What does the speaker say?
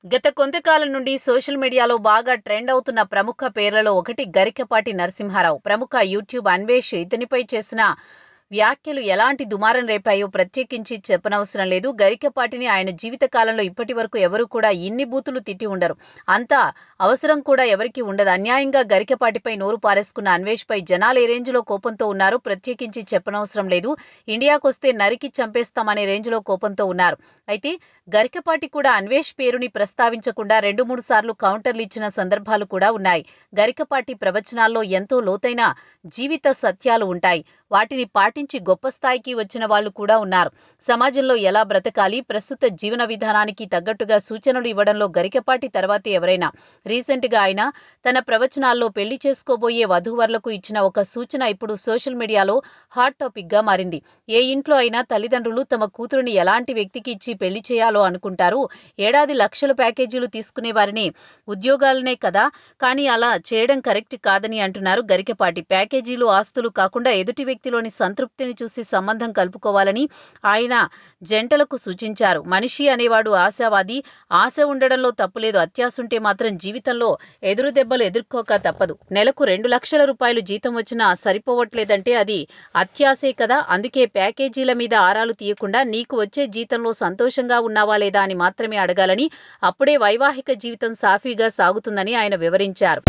గత కొంతకాలం నుండి సోషల్ మీడియాలో బాగా ట్రెండ్ అవుతున్న ప్రముఖ పేర్లలో ఒకటి గరికపాటి నరసింహారావు. ప్రముఖ యూట్యూబ్ అన్వేష్ ఇతనిపై చేసిన వ్యాఖ్యలు ఎలాంటి దుమారం రేపాయో ప్రత్యేకించి చెప్పనవసరం లేదు. గరికపాటిని ఆయన జీవిత కాలంలో ఇప్పటి వరకు ఎవరు కూడా ఇన్ని బూతులు తిట్టి ఉండరు. అంత అవసరం కూడా ఎవరికి ఉండదు. అన్యాయంగా గరికపాటిపై నోరు పారేసుకున్న అన్వేష్ పై జనాలు ఏ రేంజ్లో కోపంతో ఉన్నారు ప్రత్యేకించి చెప్పనవసరం లేదు. ఇండియాకొస్తే నరికి చంపేస్తామనే రేంజ్లో కోపంతో ఉన్నారు. అయితే గరికపాటి కూడా అన్వేష్ పేరుని ప్రస్తావించకుండా 2-3 సార్లు కౌంటర్లు ఇచ్చిన సందర్భాలు కూడా ఉన్నాయి. గరికపాటి ప్రవచనాల్లో ఎంతో లోతైన జీవిత సత్యాలు ఉంటాయి. వాటిని పాటించి గొప్ప స్థాయికి వచ్చిన వాళ్ళు కూడా ఉన్నారు. సమాజంలో ఎలా బ్రతకాలి, ప్రస్తుత జీవన విధానానికి తగ్గట్టుగా సూచనలు ఇవ్వడంలో గరికపాటి తర్వాతే ఎవరైనా. రీసెంట్గా ఆయన తన ప్రవచనాల్లో పెళ్లి చేసుకోబోయే వధూవరులకు ఇచ్చిన ఒక సూచన ఇప్పుడు సోషల్ మీడియాలో హాట్ టాపిక్ గా మారింది. ఏ ఇంట్లో అయినా తల్లిదండ్రులు తమ కూతురుని ఎలాంటి వ్యక్తికి ఇచ్చి పెళ్లి చేయాలో అనుకుంటారు. ఏడాది లక్షల ప్యాకేజీలు తీసుకునే వారిని ఉద్యోగాలనే కదా, కానీ అలా చేయడం కరెక్ట్ కాదని అంటున్నారు గరికపాటి. ప్యాకేజీలు ఆస్తులు కాకుండా ఎదుటి వ్యక్తిలోని సంతృప్తిని చూసి సంబంధం కలుపుకోవాలని ఆయన జంటలకు సూచించారు. మనిషి అనేవాడు ఆశావాది. ఆశ ఉండడంలో తప్పులేదు. అత్యాశుంటే మాత్రం జీవితంలో ఎదురు దెబ్బలు ఎదుర్కోక తప్పదు. నెలకు 2 లక్షల రూపాయలు జీతం వచ్చినా సరిపోవట్లేదంటే అది అత్యాశే కదా. అందుకే ప్యాకేజీల మీద ఆరాలు తీయకుండా నీకు వచ్చే జీతంలో సంతోషంగా ఉన్నావా లేదా అని మాత్రమే అడగాలని, అప్పుడే వైవాహిక జీవితం సాఫీగా సాగుతుందని ఆయన వివరించారు.